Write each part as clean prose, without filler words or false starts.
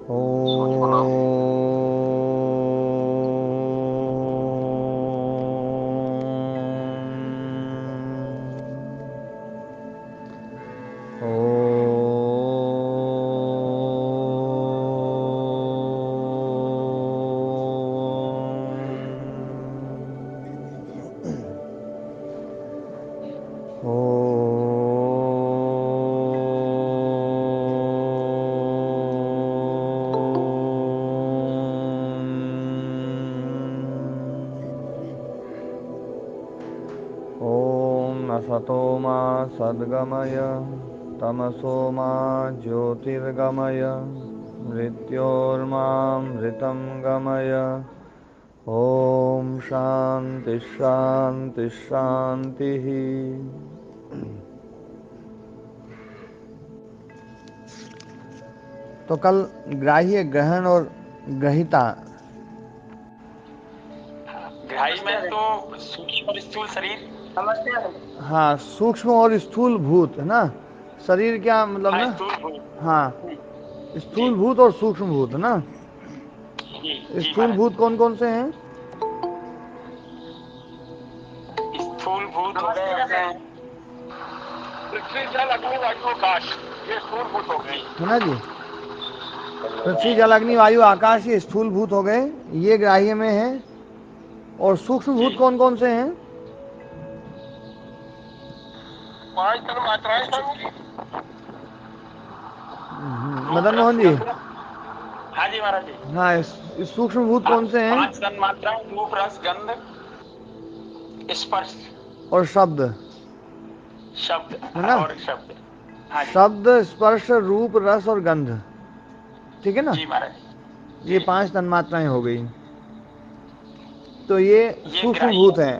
ओम असतो मा सद्गमय तमसो मा ज्योतिर्गमय मृत्योर्मामृतं गमय। ओम शांति शांति शांति। तो कल ग्राह्य, ग्रहण और ग्रहिता। ग्राही में तो सूक्ष्म और स्थूल शरीर समझते हैं। हाँ, सूक्ष्म और स्थूल भूत है ना। शरीर क्या मतलब हाँ, ना। स्थूल भूत। हाँ, जी स्थूल भूत और सूक्ष्म भूत है ना। जी जी स्थूल महाराज। भूत कौन कौन से हैं? स्थूल भूत हो गए अपने पृथ्वी, जल, अग्नि, वायु, आकाश, ये स्थूल भूत हो गए है ना जी। पृथ्वी, जल, अग्नि, वायु, आकाश, ये स्थूल भूत हो गए, ये ग्राह्य में है। और सूक्ष्म जी। भूत कौन कौन से हैं? 5 तन मात्राएं सब। रूप, मदन रस, मोहन जी। गंध। हाँ जी महाराज जी। हाँ, इस सूक्ष्म भूत कौन से हैं? 5 तन मात्राएं, रूप, रस, गंध, स्पर्श और शब्द, शब्द है ना। और शब्द। हाँ जी शब्द, स्पर्श, रूप, रस और गंध। ठीक है ना। जी महाराज ये जी। 5 तन्मात्राएं हो गई। तो ये ये सूक्ष्म ग्राही भूत हैं।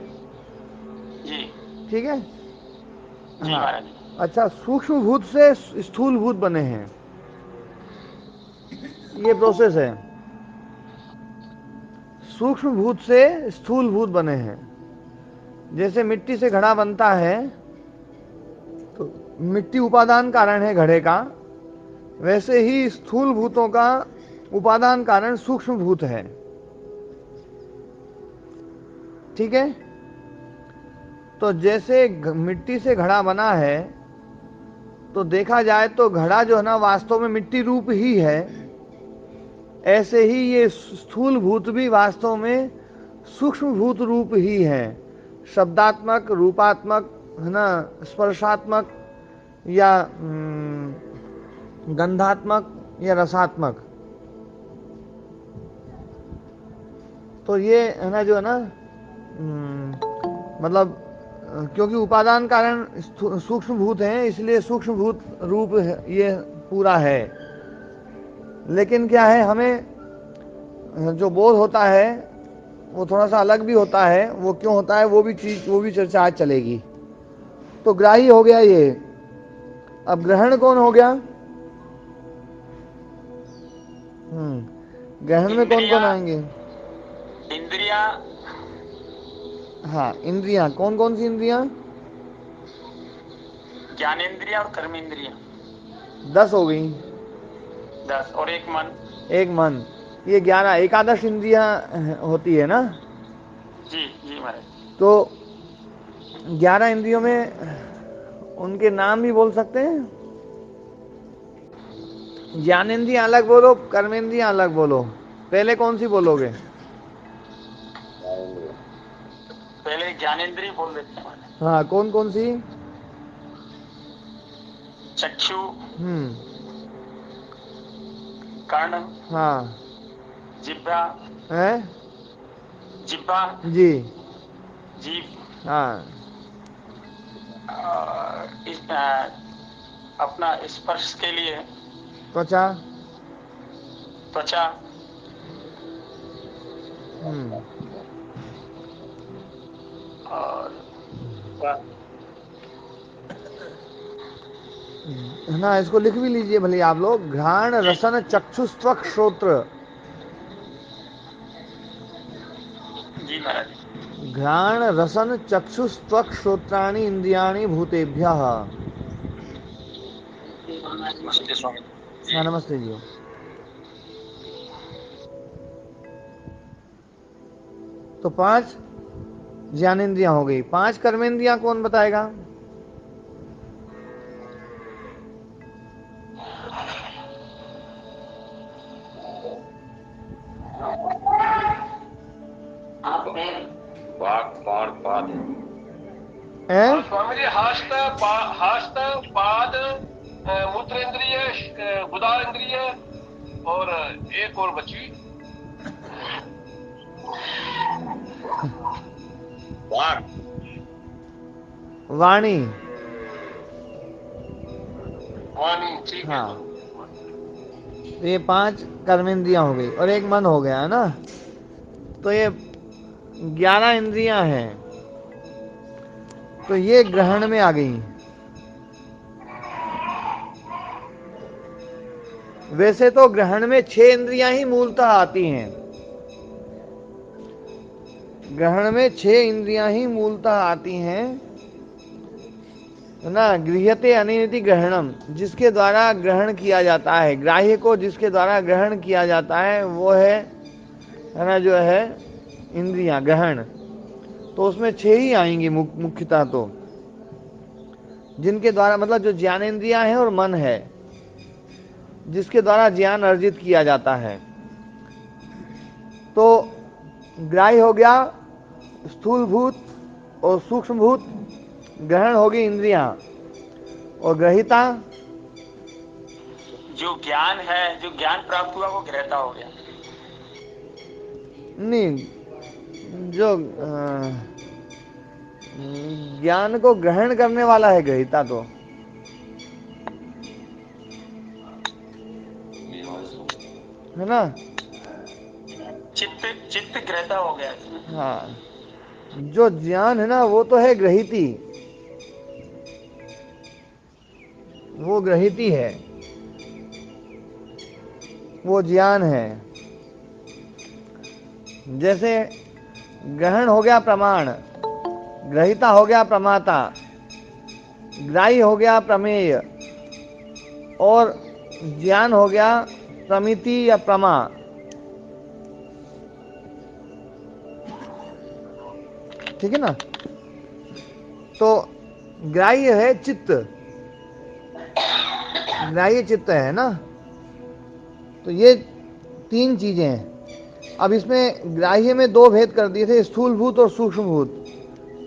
जी ठीक है। जी हाँ। महाराज। अच्छा, सूक्ष्म भूत से स्थूल भूत बने हैं, ये प्रोसेस है। सूक्ष्म भूत से स्थूल भूत बने हैं। जैसे मिट्टी से घड़ा बनता है, तो मिट्टी उपादान कारण है घड़े का, वैसे ही स्थूल भूतों का उपादान कारण सूक्ष्म भूत है। ठीक है। तो जैसे मिट्टी से घड़ा बना है, तो देखा जाए तो घड़ा जो है ना वास्तव में मिट्टी रूप ही है। ऐसे ही ये स्थूल भूत भी वास्तव में सूक्ष्म भूत रूप ही है। शब्दात्मक, रूपात्मक, है ना, स्पर्शात्मक या गंधात्मक या रसात्मक। तो ये है ना जो है ना, मतलब क्योंकि उपादान कारण सूक्ष्म भूत हैं, इसलिए सूक्ष्म भूत रूप ये पूरा है। लेकिन क्या है, हमें जो बोध होता है वो थोड़ा सा अलग भी होता है। वो क्यों होता है, वो भी चर्चा आज चलेगी। तो ग्राही हो गया ये। अब ग्रहण कौन हो गया? ग्रहण में कौन इंद्रिया कौन आएंगे? इंद्रिया हाँ, इंद्रियां कौन कौन सी इंद्रियां? ज्ञानेन्द्रिया और कर्मेंद्रिया 10 हो गई। 10 और एक मन। एक मन, ये 11। एकादश इंद्रियां होती है ना। जी जी महाराज। तो 11 इंद्रियों में उनके नाम भी बोल सकते हैं। ज्ञानेन्द्रियां अलग बोलो, कर्मेंद्रियां अलग बोलो। पहले कौन सी बोलोगे? पहले ज्ञानेन्द्रिय बोल देते हैं महाराज। हाँ, कौन कौन सी? चक्षु, हम्म। कर्ण, हाँ। जिह्वा, है। जिह्वा, जी। जीभ, हाँ। अपना स्पर्श के लिए त्वचा। त्वचा। हम्म। और है ना, इसको लिख भी लीजिए भले आप लोग। घ्राण, जी रसन, चक्षुस्त्वक, श्रोत्र। जी महाराज। घ्राण, रसन, चक्षुस्त्वक, श्रोत्राणि इंद्रियाणि भूतेभ्यः। नमस्ते स्वामी। हाँ, नमस्ते जी। तो 5 ज्ञानेंद्रियां हो गई। 5 कर्मेंद्रियां कौन बताएगा? वाक पाण पाद हैं? स्वामी जी, हस्त पाद मूत्र इंद्रिय, गुदा इंद्रिय, और एक और बची वाक, वाणी। वाणी, ठीक है। हाँ, तो ये 5 कर्मेंद्रियां हो गई और एक मन हो गया है ना, तो ये 11 इंद्रियां हैं, तो ये ग्रहण में आ गई। वैसे तो ग्रहण में 6 इंद्रियां ही मूलतः आती हैं, ग्रहण में 6 इंद्रियां ही मूलतः आती हैं ना। गृह्यते अनियति ग्रहणम, जिसके द्वारा ग्रहण किया जाता है, ग्राह्य को जिसके द्वारा ग्रहण किया जाता है वो है ना जो है इंद्रियां ग्रहण। तो उसमें 6 ही आएंगी मुख्यतः, तो जिनके द्वारा मतलब जो ज्ञानेंद्रियां हैं और मन है, जिसके द्वारा ज्ञान अर्जित किया जाता है। तो ग्राह्य हो गया स्थूल भूत और सूक्ष्म भूत, ग्रहण होगी इंद्रियां, और ग्रहिता जो ज्ञान है, जो ज्ञान प्राप्त हुआ वो ग्रहता हो गया। नहीं, जो ज्ञान को ग्रहण करने वाला है ग्रहिता, तो है ना। चित्त ग्रहता हो गया। हाँ, जो ज्ञान है ना वो तो है ग्रहिती, वो ग्रहिती है, वो ज्ञान है। जैसे ग्रहण हो गया प्रमाण, ग्रहिता हो गया प्रमाता, ग्राही हो गया प्रमेय, और ज्ञान हो गया प्रमिति या प्रमा। ठीक है ना। तो ग्राह्य है चित्त, ग्राह्य चित्त है ना। तो ये 3 चीजें हैं। अब इसमें ग्राह्य में 2 भेद कर दिए थे, स्थूल भूत और सूक्ष्म भूत।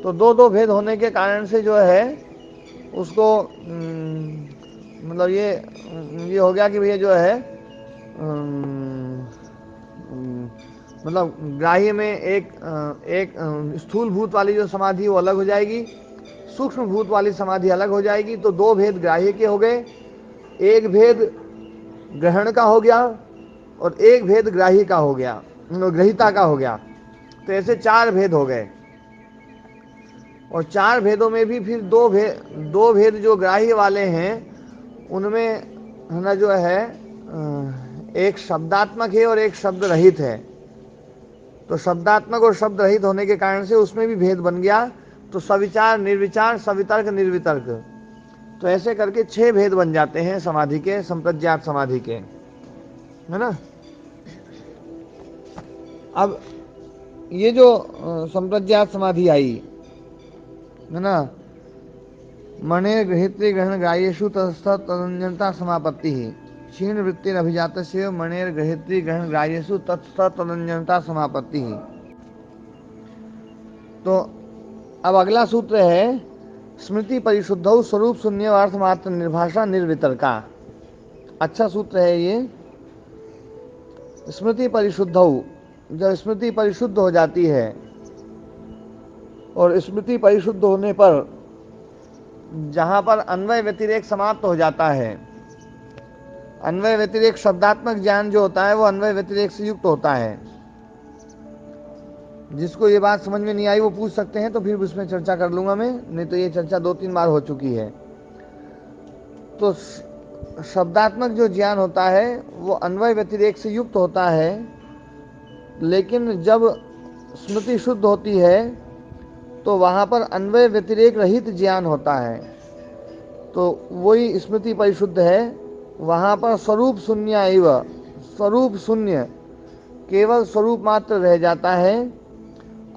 तो 2 भेद होने के कारण से जो है उसको मतलब ये हो गया कि भैया जो है मतलब ग्राह्य में एक स्थूल भूत वाली जो समाधि वो अलग हो जाएगी, सूक्ष्म भूत वाली समाधि अलग हो जाएगी। तो 2 भेद ग्राह्य के हो गए, एक भेद ग्रहण का हो गया और एक भेद ग्राही का हो गया, ग्रहिता का हो गया। तो ऐसे 4 भेद हो गए। और 4 भेदों में भी फिर 2 भेद जो ग्राह्य वाले हैं उनमें है ना जो है एक शब्दात्मक है और एक शब्द रहित है। तो शब्दात्मक और शब्द रहित होने के कारण से उसमें भी भेद बन गया। तो सविचार, निर्विचार, सवितर्क, निर्वितर्क, तो ऐसे करके 6 भेद बन जाते हैं समाधि के, संप्रज्ञात समाधि के, है ना। अब ये जो संप्रज्ञात समाधि आई है ना, मणे गृहीत्री ग्रहण ग्राह्येषु तदन्यता समापत्ति ही क्षीण वृत्तिर अभिजात से मणेर गृहीत्री ग्रहण ग्राह्येषु तदन्यता समापत्ति ही। तो अब अगला सूत्र है स्मृति परिशुद्धौ स्वरूप शून्य अर्थ मात्र निर्भाषा निर्वितर्का। अच्छा सूत्र है ये। स्मृति परिशुद्धौ, जब स्मृति परिशुद्ध हो जाती है, और स्मृति परिशुद्ध होने पर जहां पर अन्वय व्यतिरेक समाप्त हो जाता है, अन्वय व्यतिरेक शब्दात्मक ज्ञान जो होता है वो अन्वय व्यतिरेक से युक्त होता है। जिसको ये बात समझ में नहीं आई वो पूछ सकते हैं, तो फिर उसमें चर्चा कर लूंगा मैं, नहीं तो ये चर्चा 2-3 बार हो चुकी है। तो शब्दात्मक जो ज्ञान होता है वो अन्वय व्यतिरेक से युक्त होता है, लेकिन जब स्मृति शुद्ध होती है तो वहाँ पर अन्वय व्यतिरेक रहित ज्ञान होता है। तो वही स्मृति परिशुद्ध है। वहाँ पर स्वरूप शून्य एवं, स्वरूप शून्य, केवल स्वरूप मात्र रह जाता है।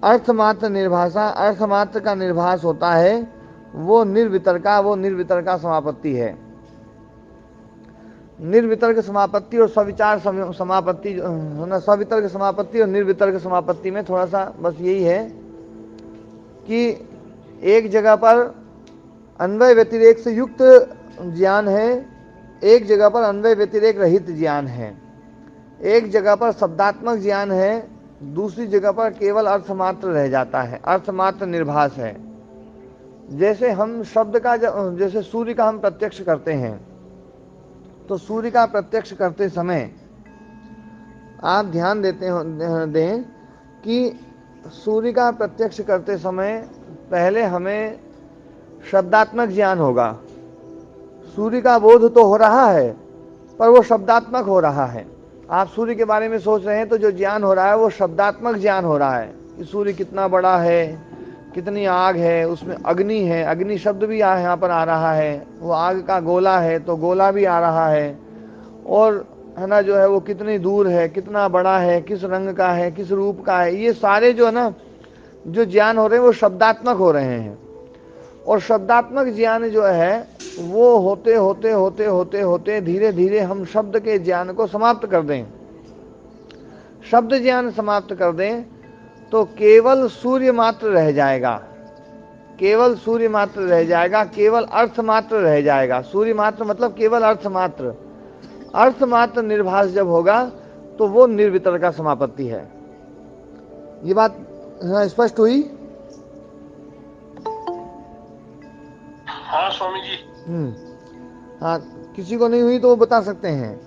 अर्थमात्र निर्भाषा, अर्थमात्र का निर्भास होता है वो निर्वितर्का समापत्ति है। निर्वितर्क समापत्ति और सविचार समापत्ति सवितर्क समापत्ति और निर्वितर्क समापत्ति में थोड़ा सा बस यही है कि एक जगह पर अन्वय व्यतिरेक से युक्त ज्ञान है, एक जगह पर अन्वय व्यतिरेक रहित ज्ञान है, एक जगह पर शब्दात्मक ज्ञान है, दूसरी जगह पर केवल अर्थमात्र रह जाता है, अर्थमात्र निर्भास है। जैसे हम शब्द का जैसे सूर्य का हम प्रत्यक्ष करते हैं, तो सूर्य का प्रत्यक्ष करते समय आप ध्यान दें कि सूर्य का प्रत्यक्ष करते समय पहले हमें शब्दात्मक ज्ञान होगा। सूर्य का बोध तो हो रहा है पर वो शब्दात्मक हो रहा है। आप सूर्य के बारे में सोच रहे हैं तो जो ज्ञान हो रहा है वो शब्दात्मक ज्ञान हो रहा है कि सूर्य कितना बड़ा है, कितनी आग है, उसमें अग्नि है, अग्नि शब्द भी यहाँ पर आ रहा है, वो आग का गोला है तो गोला भी आ रहा है, और है ना जो है वो कितनी दूर है, कितना बड़ा है, किस रंग का है, किस रूप का है, ये सारे जो है ना जो ज्ञान हो रहे हैं वो शब्दात्मक हो रहे हैं। और शब्दात्मक ज्ञान जो है वो होते होते होते होते होते धीरे धीरे हम शब्द के ज्ञान को समाप्त कर दें, शब्द ज्ञान समाप्त कर दें तो केवल सूर्य मात्र रह जाएगा, केवल सूर्य मात्र रह जाएगा, केवल अर्थ मात्र रह जाएगा। सूर्य मात्र मतलब केवल अर्थ मात्र, अर्थ मात्र निर्भास जब होगा तो वो निर्वितर्का समापत्ति है। ये बात स्पष्ट हुई? हाँ स्वामी जी। हाँ, किसी को नहीं हुई तो वो बता सकते हैं।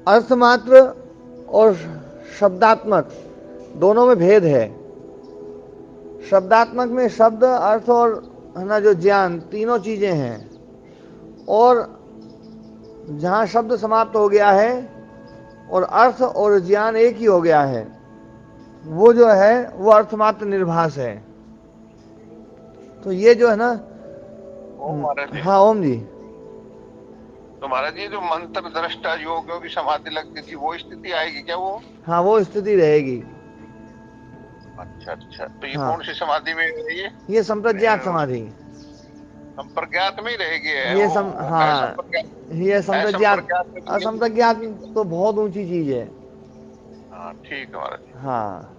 अर्थमात्र और शब्दात्मक दोनों में भेद है। शब्दात्मक में शब्द, अर्थ और है ना जो ज्ञान, तीनों चीजें हैं, और जहाँ शब्द समाप्त हो गया है और अर्थ और ज्ञान एक ही हो गया है, वो जो है वो अर्थमात्र निर्भास है। तो ये जो है ना, ओम महाराज जी। हाँ ओम जी। तो महाराज जी जो मंत्र दृष्टा योगियों की समाधि लगती थी वो स्थिति आएगी क्या वो? हाँ वो स्थिति रहेगी। अच्छा अच्छा, तो ये हाँ। कौन सी समाधि में है ये संप्रज्ञात समाधि, संप्रज्ञात में ही रहेगी ये हाँ ये संप्रज्ञात। संप्रज्ञात में असंप्रज्ञात तो बहुत ऊंची चीज है। हाँ ठीक है महाराज जी। हाँ,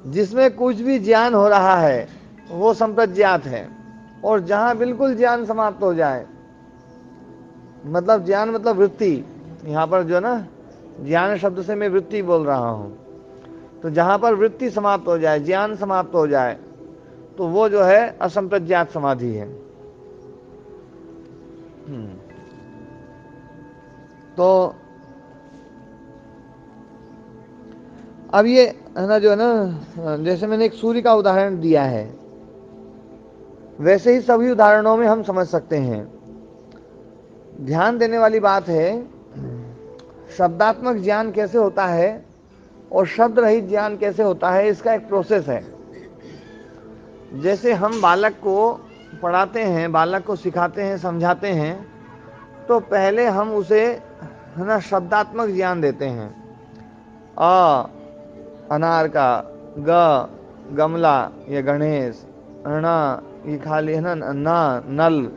जिसमें कुछ भी ज्ञान हो रहा है वो संप्रज्ञात है, और जहां बिल्कुल ज्ञान समाप्त हो जाए, मतलब ज्ञान मतलब वृत्ति, यहाँ पर जो ना ज्ञान शब्द से मैं वृत्ति बोल रहा हूं, तो जहां पर वृत्ति समाप्त हो जाए, ज्ञान समाप्त हो जाए, तो वो जो है असंप्रज्ञात समाधि है। तो अब ये है ना जो है ना, जैसे मैंने एक सूर्य का उदाहरण दिया है, वैसे ही सभी उदाहरणों में हम समझ सकते हैं। ध्यान देने वाली बात है, शब्दात्मक ज्ञान कैसे होता है और शब्द रहित ज्ञान कैसे होता है, इसका एक प्रोसेस है। जैसे हम बालक को पढ़ाते हैं, बालक को सिखाते हैं, समझाते हैं, तो पहले हम उसे है ना शब्दात्मक ज्ञान देते हैं। अ अनार का, ग गमला या गणेश, ण ये खाली है ना नल,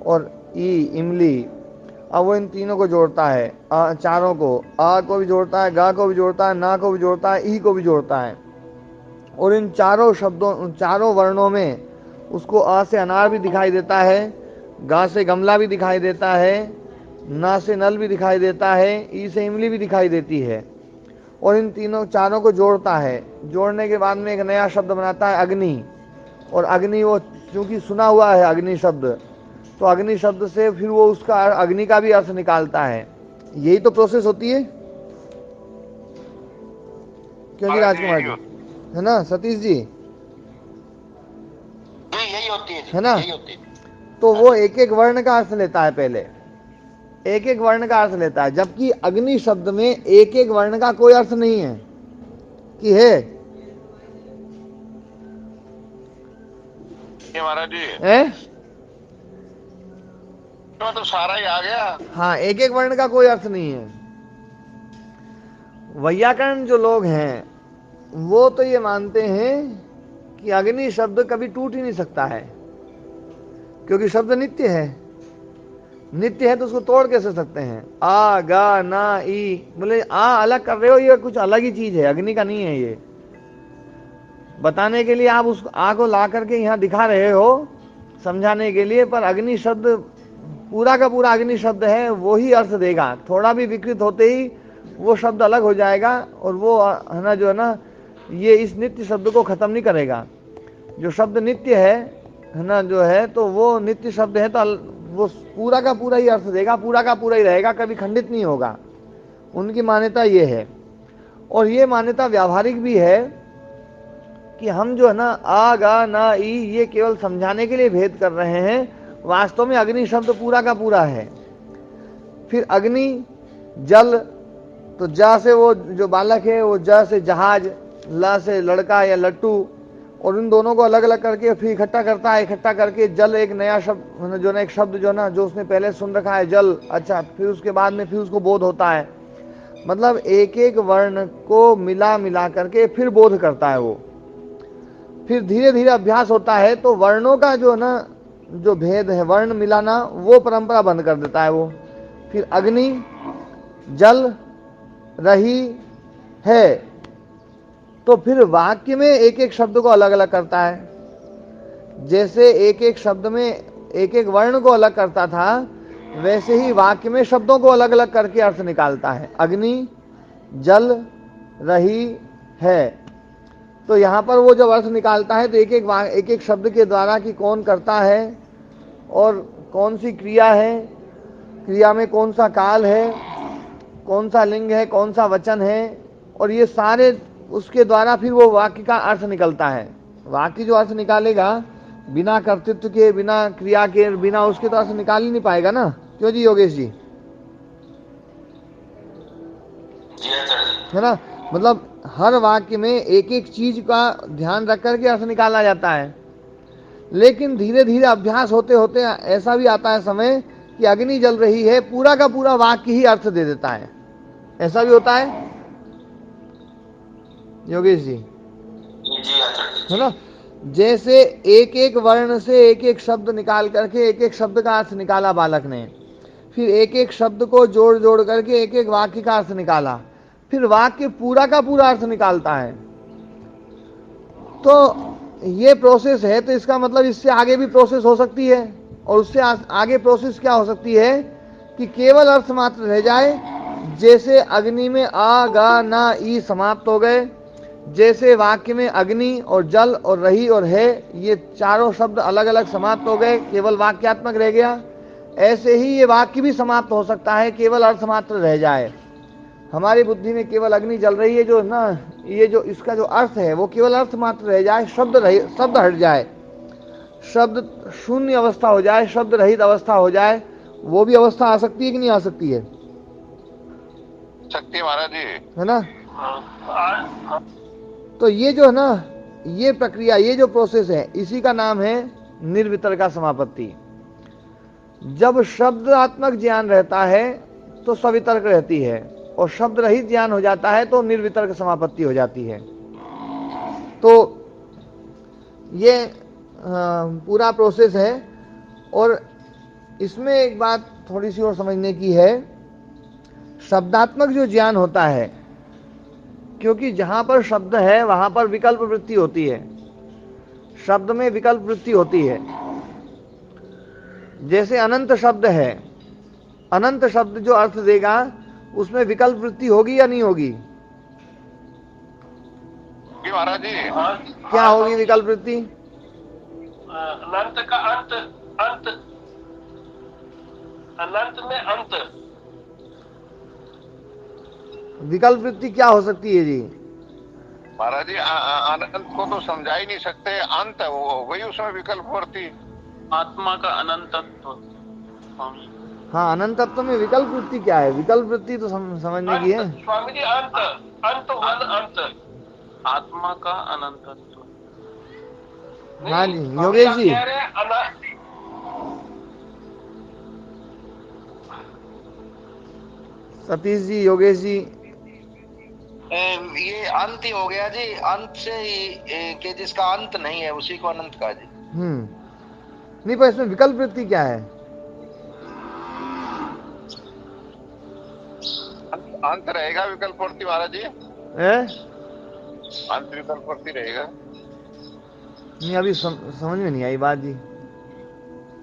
और ई इमली। अब वो इन तीनों को जोड़ता है, चारों को, आ को भी जोड़ता है, गा को भी जोड़ता है, ना को भी जोड़ता है, ई को भी जोड़ता है, और इन चारों शब्दों, चारों वर्णों में उसको आ से अनार भी दिखाई देता है, गा से गमला भी दिखाई देता है, ना से नल भी दिखाई देता है, ई से इमली भी दिखाई देती है, और इन तीनों चारों को जोड़ता है। जोड़ने के बाद में एक नया शब्द बनाता है अग्नि, और अग्नि वो क्योंकि सुना हुआ है अग्नि शब्द, तो अग्नि शब्द से फिर वो उसका अग्नि का भी अर्थ निकालता है। यही तो प्रोसेस होती है, क्यों जी राजकुमार जी, है ना सतीश जी, यही होती है ना? यही होती है। तो वो एक एक वर्ण का अर्थ लेता है, पहले एक एक वर्ण का अर्थ लेता है, जबकि अग्नि शब्द में एक एक वर्ण का कोई अर्थ नहीं है कि है महाराज जी है? तो सारा ही आ गया। हाँ, एक एक वर्ण का कोई अर्थ नहीं है। वैयाकरण जो लोग हैं वो तो ये मानते हैं कि अग्नि शब्द कभी टूट ही नहीं सकता है, क्योंकि शब्द नित्य है। नित्य है तो उसको तोड़ कैसे सकते हैं? आ गा ना ई, बोले आ अलग कर रहे हो, ये कुछ अलग ही चीज है, अग्नि का नहीं है ये। बताने के लिए आप उस आ को ला करके यहाँ दिखा रहे हो समझाने के लिए, पर अग्नि शब्द पूरा का पूरा अग्नि शब्द है, वो ही अर्थ देगा। थोड़ा भी विकृत होते ही वो शब्द अलग हो जाएगा, और वो है ना जो है ना, ये इस नित्य शब्द को खत्म नहीं करेगा। जो शब्द नित्य है ना जो है, तो वो नित्य शब्द है, तो वो पूरा का पूरा ही अर्थ देगा, पूरा का पूरा ही रहेगा, कभी खंडित नहीं होगा। उनकी मान्यता ये है। और ये मान्यता व्यावहारिक भी है कि हम जो है ना आ गा ना ई ये केवल समझाने के लिए भेद कर रहे हैं, वास्तव में अग्नि शब्द पूरा का पूरा है। फिर अग्नि, जल, तो जा से वो जो बालक है, वो जा से जहाज, ला से लड़का या लट्टू, और इन दोनों को अलग अलग करके फिर इकट्ठा करता है। इकट्ठा करके जल एक नया शब्द जो ना, एक शब्द जो ना, जो उसने पहले सुन रखा है जल, अच्छा, फिर उसके बाद में फिर उसको बोध होता है। मतलब एक एक वर्ण को मिला मिला करके फिर बोध करता है वो। फिर धीरे धीरे अभ्यास होता है, तो वर्णों का जो ना, जो भेद है, वर्ण मिलाना, वो परंपरा बंद कर देता है वो। फिर अग्नि, जल, रही, है, तो फिर वाक्य में एक एक शब्द को अलग अलग करता है। जैसे एक एक शब्द में एक एक वर्ण को अलग करता था, वैसे ही वाक्य में शब्दों को अलग अलग करके अर्थ निकालता है। अग्नि, जल, रही, है, तो यहाँ पर वो जब अर्थ निकालता है तो एक एक शब्द के द्वारा कि कौन करता है और कौन सी क्रिया है, क्रिया में कौन सा काल है, कौन सा लिंग है, कौन सा वचन है, और ये सारे उसके द्वारा फिर वो वाक्य का अर्थ निकलता है। वाक्य जो अर्थ निकालेगा बिना कर्तृत्व के, बिना क्रिया के, बिना उसके तो अर्थ निकाल ही नहीं पाएगा ना। क्यों जी योगेश जी? है ना, मतलब हर वाक्य में एक एक चीज का ध्यान रख करके अर्थ निकाला जाता है। लेकिन धीरे धीरे अभ्यास होते होते ऐसा भी आता है समय कि अग्नि जल रही है, पूरा का पूरा वाक्य ही अर्थ दे देता है। ऐसा भी होता है योगेश जी? है ना, जैसे एक एक वर्ण से एक एक शब्द निकाल करके एक एक शब्द का अर्थ निकाला बालक ने, फिर एक एक शब्द को जोड़ जोड़ करके एक एक वाक्य का अर्थ निकाला, फिर वाक्य पूरा का पूरा अर्थ निकालता है। तो ये प्रोसेस है, तो इसका मतलब इससे आगे भी प्रोसेस हो सकती है। और उससे आगे प्रोसेस क्या हो सकती है कि केवल अर्थ मात्र रह जाए। जैसे अग्नि में आ गा ना ई समाप्त हो गए, जैसे वाक्य में अग्नि और जल और रही और है ये चारों शब्द अलग अलग समाप्त हो गए, केवल वाक्यात्मक रह गया, ऐसे ही ये वाक्य भी समाप्त हो सकता है, केवल अर्थ मात्र रह जाए। हमारी बुद्धि में केवल अग्नि जल रही है जो ना, ये जो इसका जो अर्थ है वो केवल अर्थ मात्र रह जाए, शब्द हट जाए, शब्द शून्य अवस्था हो जाए, शब्द रहित अवस्था हो जाए, वो भी अवस्था आ सकती है कि नहीं आ सकती है? सकती है महाराज जी, है ना। तो ये जो है ना, ये प्रक्रिया, ये जो प्रोसेस है, इसी का नाम है निर्वितर्का समापत्ति। जब शब्दात्मक ज्ञान रहता है तो सवितर्क रहती है, और शब्द रहित ज्ञान हो जाता है तो निर्वितर्क समापत्ति हो जाती है। तो ये पूरा प्रोसेस है। और इसमें एक बात थोड़ी सी और समझने की है, शब्दात्मक जो ज्ञान होता है, क्योंकि जहां पर शब्द है वहां पर विकल्प वृत्ति होती है, शब्द में विकल्प वृत्ति होती है। जैसे अनंत शब्द है, अनंत शब्द जो अर्थ देगा उसमें विकल्प वृत्ति होगी या नहीं होगी? महाराज जी क्या होगी विकल्प वृत्ति? अनंत का अंत, अंत अनंत में अंत, विकल्प वृत्ति क्या हो सकती है जी? महाराज जी अनंत को तो समझा ही नहीं सकते, अंत हो गई उसमें विकल्प वृत्ति। आत्मा का अनंतत्व। हाँ, अनंत तत्व में विकल्प वृत्ति क्या है? विकल्प वृत्ति तो समझने की है स्वामी जी, अंत, अंत अंत, आत्मा का अनंतत्व। हाँ जी योगेश जी, सतीश जी, योगेश जी, ये अंत ही हो गया जी, अंत से ही कि जिसका अंत नहीं है उसी को अनंत कहा जी। नहीं, पर इसमें विकल्प वृत्ति क्या है? अंत रहेगा विकल्पवर्ती महाराज जी, है? अंत विकल्पवर्ती रहेगा। नहीं, अभी समझ में नहीं आई बात जी।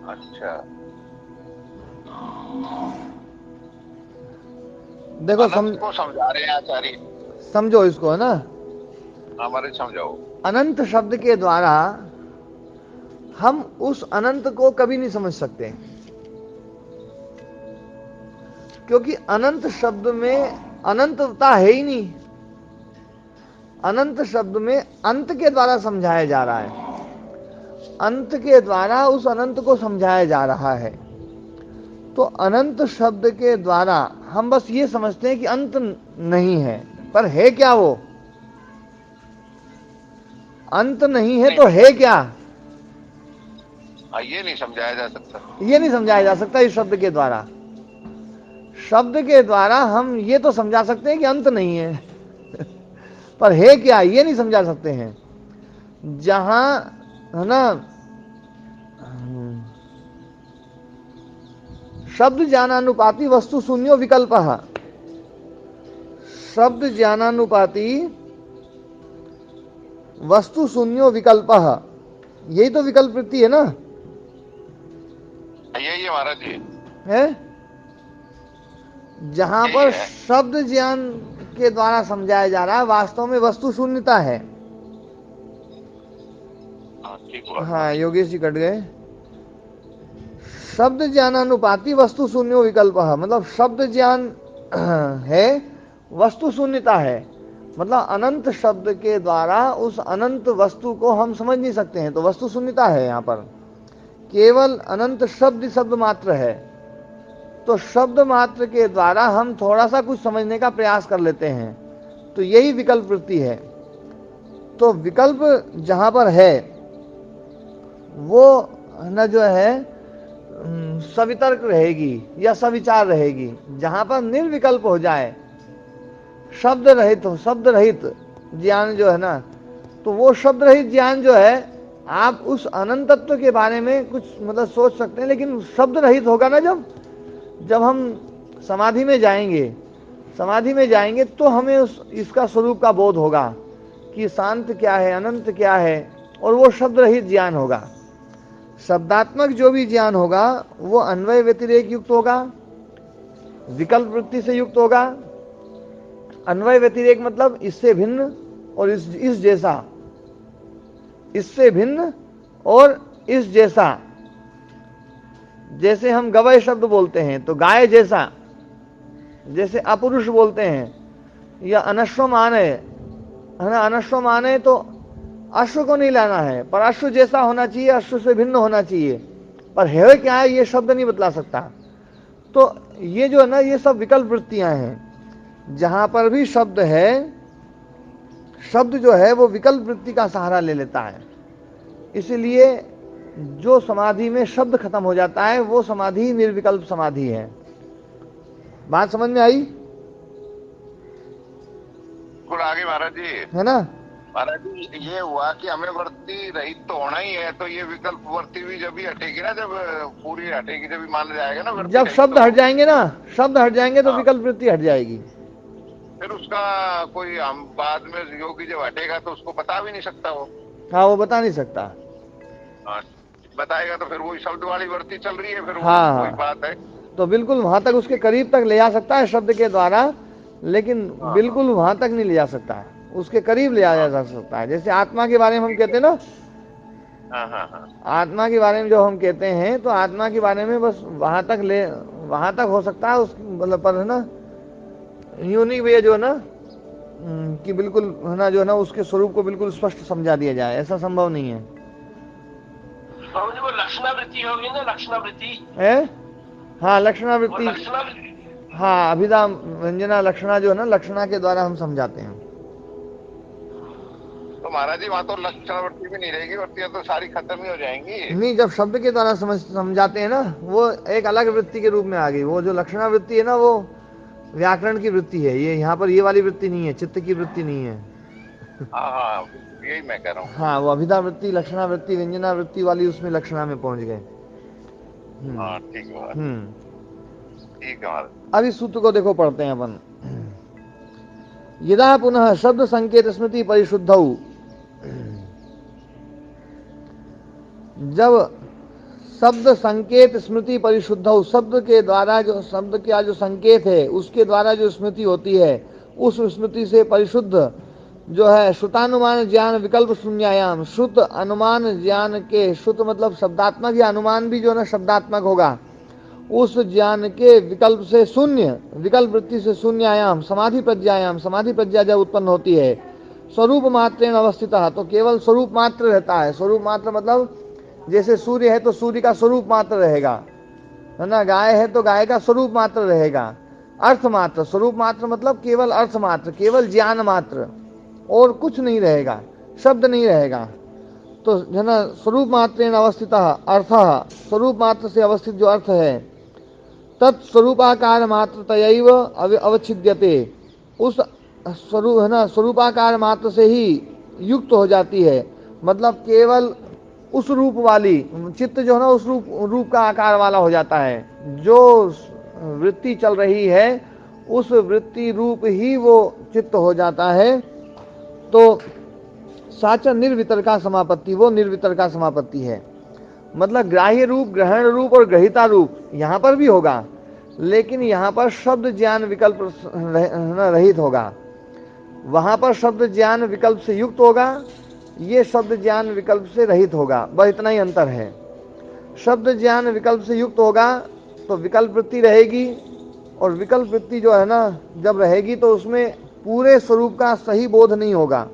अच्छा, देखो अनंत को समझा रहे हैं आचार्य, समझो इसको, है ना। हमारे समझाओ। अनंत शब्द के द्वारा हम उस अनंत को कभी नहीं समझ सकते, क्योंकि अनंत शब्द में अनंतता है ही नहीं। अनंत शब्द में अंत के द्वारा समझाया जा रहा है, अंत के द्वारा उस अनंत को समझाया जा रहा है। तो अनंत शब्द के द्वारा हम बस ये समझते हैं कि अंत नहीं है, पर है क्या वो? अंत नहीं है तो है क्या? ये नहीं समझाया जा सकता, ये नहीं समझाया जा सकता इस शब्द के द्वारा। शब्द के द्वारा हम ये तो समझा सकते हैं कि अंत नहीं है पर है क्या ये नहीं समझा सकते हैं। जहां, है ना, शब्द ज्ञानानुपाती वस्तु शून्यो विकल्प, शब्द ज्ञानानुपाती वस्तु शून्यो विकल्प, यही तो विकल्प वृत्ति है ना। यही है महाराज जी, है जहां पर शब्द ज्ञान के द्वारा समझाया जा रहा है, वास्तव में वस्तु शून्यता है। ठीक हुआ। हाँ, योगेश जी कट गए। शब्द ज्ञानानुपाती वस्तु शून्यो विकल्प, मतलब शब्द ज्ञान है, वस्तु शून्यता है, मतलब अनंत शब्द के द्वारा उस अनंत वस्तु को हम समझ नहीं सकते हैं, तो वस्तु शून्यता है। यहाँ पर केवल अनंत शब्द मात्र है, तो शब्द मात्र के द्वारा हम थोड़ा सा कुछ समझने का प्रयास कर लेते हैं, तो यही विकल्प वृत्ति है। तो विकल्प जहां पर है वो न जो है सवितर्क रहेगी या सविचार रहेगी। जहां पर निर्विकल्प हो जाए, शब्द रहित हो, शब्द रहित ज्ञान जो है ना, तो वो शब्द रहित ज्ञान जो है, आप उस अनंत तत्व के बारे में कुछ मतलब सोच सकते हैं, लेकिन शब्द रहित होगा ना। जब हम समाधि में जाएंगे तो हमें इसका स्वरूप का बोध होगा कि शांत क्या है, अनंत क्या है, और वो शब्द रहित ज्ञान होगा। शब्दात्मक जो भी ज्ञान होगा वो अन्वय व्यतिरेक युक्त होगा, विकल्प वृत्ति से युक्त होगा। अन्वय व्यतिरेक मतलब इससे भिन्न और इस जैसा, इससे भिन्न और इस जैसा। जैसे हम गवय शब्द बोलते हैं तो गाय जैसा, जैसे अपुरुष बोलते हैं, या अनश्वमान है ना, अनश्वमान है तो अश्व को नहीं लाना है, पर अश्व जैसा होना चाहिए, अश्व से भिन्न होना चाहिए, पर है क्या है ये शब्द नहीं बतला सकता। तो ये जो है ना, ये सब विकल्प वृत्तियां हैं। जहां पर भी शब्द है, शब्द जो है वो विकल्प वृत्ति का सहारा ले लेता है। इसलिए जो समाधि में शब्द खत्म हो जाता है वो समाधि निर्विकल्प समाधि है। बात समझ में आई? कुल आगे महाराज जी, है ना महाराज जी, ये हुआ कि हमें वृत्ति रहित तो होना ही है, तो ये विकल्प वृत्ति भी जब ही हटेगी ना, जब पूरी हटेगी, जब ही मान जाएगा ना वृत्ति जब रहित, शब्द तो हट जाएंगे ना, शब्द हट जाएंगे तो विकल्प वृत्ति हट जाएगी। फिर उसका कोई, हम बाद में योगी जब हटेगा तो उसको बता भी नहीं सकता वो। हाँ, वो बता नहीं सकता। बताएगा तो फिर वही शब्द वाली वृत्ति चल रही है, फिर हाँ, वही बात है। तो बिल्कुल वहां तक, उसके करीब तक ले जा सकता है शब्द के द्वारा, लेकिन बिल्कुल वहां तक नहीं ले जा सकता है, उसके करीब ले जाया जा सकता है। जैसे आत्मा के बारे में हम कहते हैं ना, आत्मा के बारे में जो हम कहते हैं, तो आत्मा के बारे में बस वहां तक हो सकता है उस मतलब, पर है ना, यूं नहीं भैया जो है ना कि बिल्कुल है ना, जो है ना उसके स्वरूप को बिल्कुल स्पष्ट समझा दिया जाए, ऐसा संभव नहीं है। वो लक्षणावृत्ति होगी ना, लक्षणावृत्ति है, हाँ, लक्षणावृत्ति, हाँ, अभिधा व्यंजना लक्षणा जो है ना, लक्षणा के द्वारा हम समझाते हैं। तो महाराज जी वहां तो लक्षणावृत्ति भी नहीं रहेगी, वृत्तियां तो सारी खत्म ही हो जाएंगी। नहीं, जब शब्द के द्वारा समझाते हैं ना, वो एक अलग वृत्ति के रूप में आ गई। वो जो लक्षणावृत्ति है ना, वो व्याकरण की वृत्ति है ये, यहाँ पर ये वाली वृत्ति नहीं है, चित्त की वृत्ति नहीं है। हाँ हाँ, यही मैं कह रहा हूँ। हाँ, वो अभिधा वृत्ति, लक्षणा वृत्ति, व्यंजना वृत्ति वाली, उसमें लक्षणा में पहुंच गए। हाँ ठीक है महाराज, ठीक है महाराज। अब इस सूत्र को देखो, पढ़ते हैं अपन। यदा पुनः शब्द संकेत स्मृति परिशुद्धौ, जब शब्द संकेत स्मृति परिशुद्धौ, शब्द के द्वारा जो, शब्द का जो संकेत है उसके द्वारा जो स्मृति होती है, उस स्मृति से परिशुद्ध जो है श्रुतानुमान ज्ञान विकल्प शून्यायाम, श्रुत अनुमान ज्ञान के, श्रुत मतलब शब्दात्मक, या अनुमान भी जो है ना शब्दात्मक होगा, उस ज्ञान के विकल्प से शून्य, विकल्प वृत्ति से शून्यायाम समाधि प्रज्ञायाम, समाधि प्रज्ञा जब उत्पन्न होती है, स्वरूप मात्रेण अवस्थितः, तो केवल स्वरूप मात्र रहता है। स्वरूप मात्र मतलब जैसे सूर्य है तो सूर्य का स्वरूप मात्र रहेगा, है ना, गाय है तो गाय का स्वरूप मात्र रहेगा। अर्थ मात्र, स्वरूप मात्र मतलब केवल अर्थ मात्र, केवल ज्ञान मात्र, और कुछ नहीं रहेगा, शब्द नहीं रहेगा। तो है ना, स्वरूप मात्रेण अवस्थितः अर्थः, स्वरूप मात्र से अवस्थित जो अर्थ है, तत्स्वरूपाकार मात्र तयैव अवच्छिद्यते, उस स्वरूप है ना, स्वरूपाकार मात्र से ही युक्त हो जाती है। मतलब केवल उस रूप वाली चित्त जो है ना, उस रूप का आकार वाला हो जाता है। जो वृत्ति चल रही है उस वृत्ति रूप ही वो चित्त हो जाता है। तो साचा निर्वितर्का समापत्ति, वो निर्वितर्का समापत्ति है। मतलब ग्राह्य रूप, ग्रहण रूप और ग्रहिता रूप यहाँ पर भी होगा, लेकिन यहाँ पर शब्द ज्ञान विकल्प रहित होगा, वहां पर शब्द ज्ञान विकल्प से युक्त होगा, ये शब्द ज्ञान विकल्प से रहित होगा, बस इतना ही अंतर है। शब्द ज्ञान विकल्प से युक्त होगा तो विकल्प वृत्ति रहेगी, और विकल्प वृत्ति जो है ना जब रहेगी तो उसमें पूरे स्वरूप का सही बोध नहीं होगा।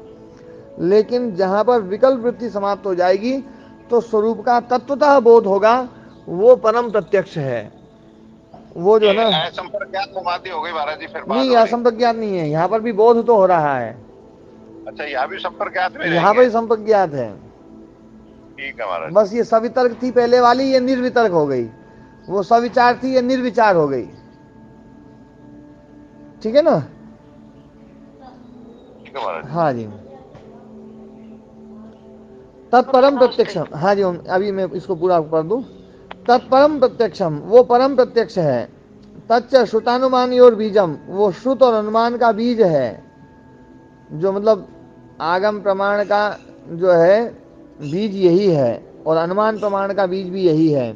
लेकिन जहां पर विकल्प वृत्ति समाप्त हो जाएगी तो स्वरूप का तत्वतः बोध होगा, वो परम प्रत्यक्ष है। वो जो ना असंपर्क ज्ञान समाधि हो गई महाराज जी, फिर नहीं, असंपर्क ज्ञात नहीं है, यहाँ पर भी बोध तो हो रहा है। अच्छा, यहाँ भी संपर्क ज्ञात में, यहाँ पर संपर्क ज्ञात है। ठीक है महाराज। बस ये सवितर्क थी पहले वाली, ये निर्वितर्क हो गई। वो सविचार थी, ये निर्विचार हो गई। ठीक है ना? ठीक है महाराज। हाँ जी। तत्परम प्रत्यक्षम, हाँ जी, अभी मैं इसको पूरा कर दूं। तत्परम प्रत्यक्षम, वो परम प्रत्यक्ष है। तच्च श्रुतानुमान और बीजम, वो श्रुत और अनुमान का बीज है। जो मतलब आगम प्रमाण का जो है बीज यही है, और अनुमान प्रमाण का बीज भी यही है।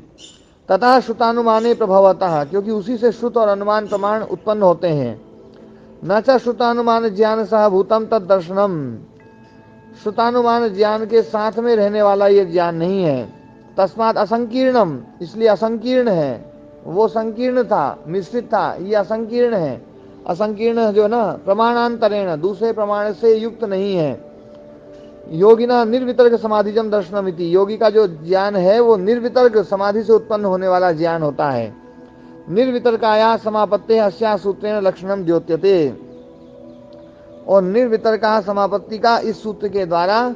तथा श्रुतानुमाने प्रभवतः, क्योंकि उसी से श्रुत और अनुमान प्रमाण उत्पन्न होते हैं। न च श्रुतानुमान ज्ञान सहभूतम तद दर्शनम, श्रुतानुमान ज्ञान के साथ में रहने वाला ये ज्ञान नहीं है। तस्मात् असंकीर्णम, इसलिए असंकीर्ण है। वो संकीर्ण था, मिश्रित था, ये असंकीर्ण है। असंकीर्ण जो ना प्रमाणांतरेण, दूसरे प्रमाण से युक्त नहीं है। योगिना निर्वितर्क समाधिजम दर्शनमिति, योगी का जो ज्ञान है वो निर्वितर्क समाधि से उत्पन्न होने वाला ज्ञान होता है। निर्वितर्काया समापत्ते अस्या सूत्रेण लक्षणम द्योत्यते, और निर्वितर्का समापत्ति का इस सूत्र के द्वारा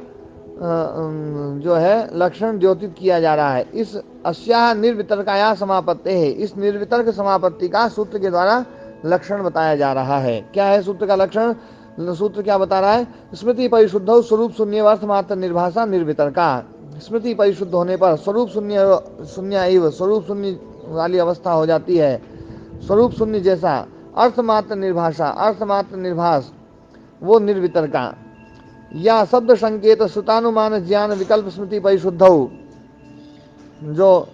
जो है लक्षण द्योतित किया जा रहा है। इस अस्या निर्वितर्काया समापत्ते है, इस निर्वितर्क समापत्ति का सूत्र के द्वारा लक्षण बताया जा रहा है। क्या है सूत्र का लक्षण? सूत्र क्या बता रहा है? स्मृति परिशुद्ध स्वरूप शून्य अर्थ मात्र निर्भाषा निर्वितर्का। स्मृति परिशुद्ध होने पर स्वरूप शून्य एवं, स्वरूप शून्य वाली अवस्था हो जाती है, स्वरूप शून्य जैसा। अर्थ मात्र निर्भाषा, अर्थ मात्र निर्भास, वो निर्वितर्का। या शब्द संकेत श्रुतानुमान ज्ञान विकल्प स्मृति परिशुद्ध, जो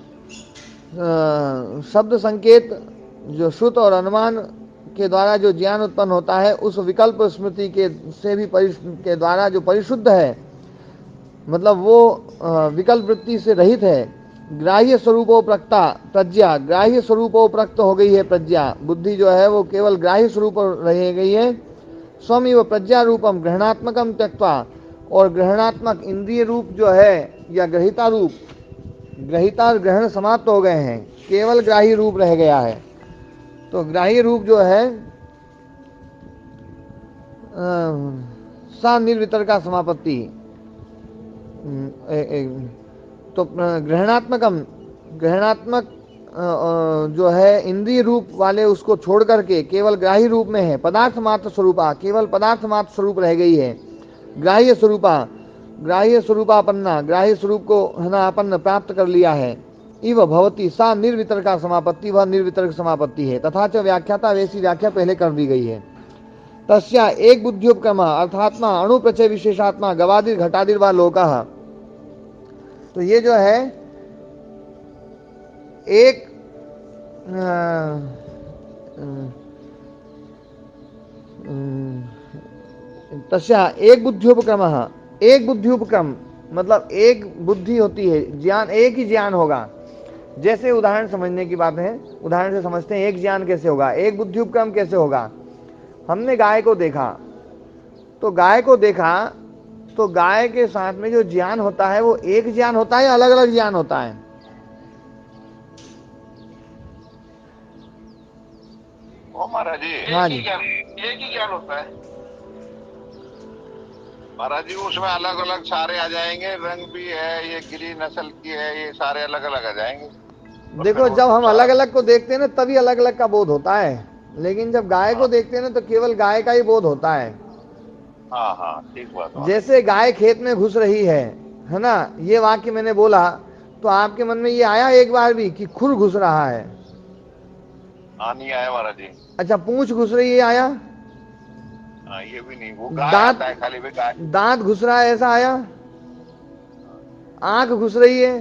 शब्द संकेत जो श्रुत और अनुमान के द्वारा जो ज्ञान उत्पन्न होता है, उस विकल्प स्मृति के से भी के द्वारा जो परिशुद्ध है, मतलब वो विकल्प वृत्ति से रहित है। ग्राह्य स्वरूपोप्रक्ता प्रज्ञा, ग्राह्य स्वरूपोप्रक्त हो गई है प्रज्ञा, बुद्धि जो है वो केवल ग्राह्य स्वरूप रह गई है। स्वमिव प्रज्ञा रूपम ग्रहणात्मकम त्यक्त्वा, और ग्रहणात्मक इंद्रिय रूप जो है या ग्रहिता रूप, ग्रहिता ग्रहण समाप्त हो गए हैं, केवल ग्राही रूप रह गया है। तो ग्राही रूप जो है सा निर्वितर्का समापत्ति। तो ग्रहणात्मकम, ग्रहणात्मक जो है इंद्रिय रूप वाले उसको छोड़ करके केवल ग्राही रूप में है। पदार्थ मात्र स्वरूपा, केवल पदार्थ मात्र स्वरूप रह गई है। ग्राह्य स्वरूपा, ग्राह्य स्वरूपापन्ना, ग्राह्य स्वरूप को है ना अपन प्राप्त कर लिया है। इव भवती सा निर्वितर्का समापत्ति, वह निर्वितर्क समापत्ति है। तथा च व्याख्याता, वैसी व्याख्या पहले कर दी गई है। तस्या एक बुद्ध्युपक्रम अर्थात्मा अणु प्रचय विशेषात्मा गवादिर घटादिर व लोकः। तो ये जो है एक तस्या एक बुद्ध्युपक्रम, एक बुद्ध्युपक्रम मतलब एक बुद्धि होती है, ज्ञान एक ही ज्ञान होगा। जैसे उदाहरण समझने की बात है, उदाहरण से समझते हैं एक ज्ञान कैसे होगा, एक बुद्ध्युपक्रम कैसे होगा। हमने गाय को देखा, तो गाय को देखा तो गाय के साथ में जो ज्ञान होता है वो एक ज्ञान होता है या अलग अलग ज्ञान होता है? ओ महाराज जी, हाँ जी, एक ही ज्ञान होता है महाराज जी। उसमें अलग अलग सारे आ जाएंगे, रंग भी है, ये गिरी नस्ल की है, ये सारे अलग अलग आ जाएंगे। देखो जब हम अलग अलग को देखते हैं ना तभी अलग अलग का बोध होता है, लेकिन जब गाय को देखते हैं ना तो केवल गाय का ही बोध होता है। हाँ हाँ ठीक बात। जैसे गाय खेत में घुस रही है ना, ये वाक्य मैंने बोला तो आपके मन में ये आया एक बार भी कि खुर घुस रहा है? हाँ नहीं आया महाराज जी। अच्छा, पूंछ घुस रही है आया? हाँ ये भी नहीं, वो गाय दांत, आता है खाली भी गाय। दांत घुस रहा है ऐसा आया? आंख घुस रही है?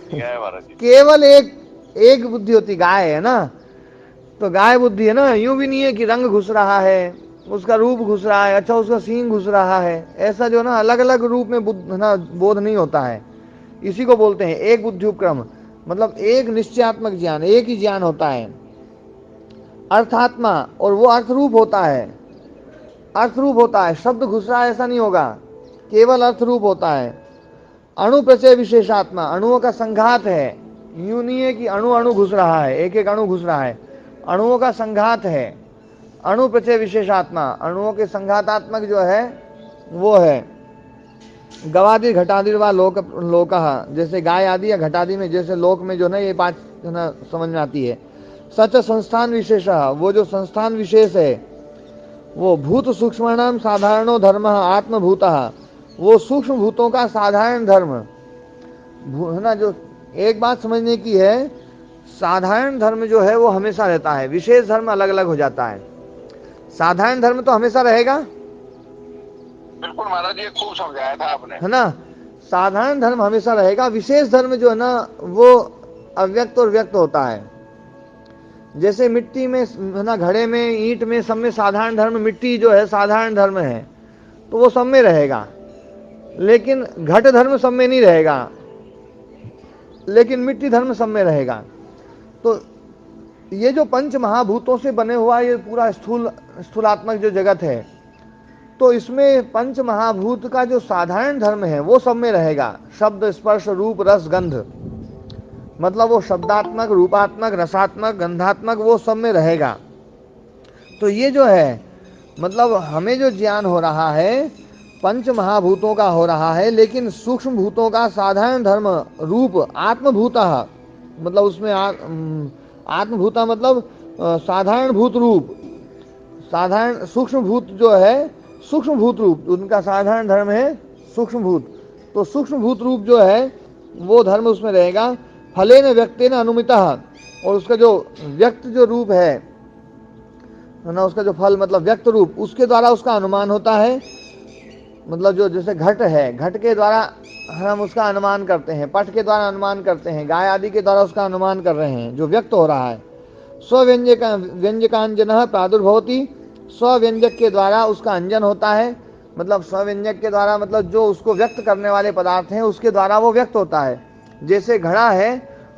महाराज जी केवल एक बुद्धि होती, गाय है ना, तो गाय बुद्धि है ना। यूं भी नहीं है कि रंग घुस रहा है, उसका रूप घुस रहा है, अच्छा उसका सींग घुस रहा है, ऐसा जो ना अलग अलग रूप में बोध नहीं होता है। इसी को बोलते हैं एक बुद्ध्युपक्रम, मतलब एक निश्चयात्मक ज्ञान, एक ही ज्ञान होता है। अर्थात्मा, और वो अर्थरूप होता है, अर्थरूप होता है, शब्द घुस रहा है ऐसा नहीं होगा, केवल अर्थरूप होता है। अणु प्रचय विशेषात्मा, अणुओं का संघात है, यूं नहीं है कि अणु अणु घुस रहा है, एक एक अणु घुस रहा है, अणुओं का संघात है। अणु प्रचय विशेषात्मा, अणुओं के संघातात्मक जो है वो है। गवादि घटादिर व लोक, जैसे गाय आदि या घटादि में, जैसे लोक में जो ना ये बात जो ना समझ में आती है। सच संस्थान विशेष, वो जो संस्थान विशेष है वो भूत सूक्ष्माणाम साधारणो धर्म आत्मभूत, वो सूक्ष्म भूतों का साधारण धर्म है ना। जो एक बात समझने की है, साधारण धर्म जो है वो हमेशा रहता है, विशेष धर्म अलग अलग हो जाता है। साधारण धर्म तो हमेशा रहेगा। बिल्कुल महाराज जी, खूब समझाया था आपने, है ना। साधारण धर्म हमेशा रहेगा, विशेष धर्म जो है ना वो अव्यक्त और व्यक्त होता है। जैसे मिट्टी में है ना, घड़े में, ईंट में, सब में साधारण धर्म, मिट्टी जो है साधारण धर्म है तो वो सब में रहेगा, लेकिन घट धर्म सब में नहीं रहेगा, लेकिन मिट्टी धर्म सब में रहेगा। तो ये जो पंच महाभूतों से बने हुआ ये पूरा स्थूलात्मक जो जगत है, तो इसमें पंच महाभूत का जो साधारण धर्म है वो सब में रहेगा। शब्द, स्पर्श, रूप, रस, गंध, मतलब वो शब्दात्मक, रूपात्मक, रसात्मक, गंधात्मक, वो सब में रहेगा। तो ये जो है मतलब हमें जो ज्ञान हो रहा है पंच महाभूतों का हो रहा है, लेकिन सूक्ष्म भूतों का साधारण धर्म रूप आत्मभूता, मतलब उसमें आत्मभूता मतलब साधारण भूत रूप, साधारण सूक्ष्म भूत जो है, सूक्ष्म भूत रूप उनका साधारण धर्म है सूक्ष्म भूत। तो सूक्ष्म भूत रूप जो है वो धर्म उसमें रहेगा। फले न व्यक्ति न अनुमिता, और उसका जो व्यक्त जो रूप है ना, उसका जो फल मतलब व्यक्त रूप, उसके द्वारा उसका अनुमान होता है। मतलब जो जैसे घट है, घट के द्वारा हम उसका अनुमान करते हैं, पट के द्वारा अनुमान करते हैं, गाय आदि के द्वारा उसका अनुमान कर रहे हैं, जो व्यक्त हो रहा है। व्यंजकांजन प्रादुर्भवती, स्व्यंजक के द्वारा उसका अंजन होता है, मतलब स्व्यंजक के द्वारा मतलब जो उसको व्यक्त करने वाले पदार्थ हैं उसके द्वारा वो व्यक्त होता है। जैसे घड़ा है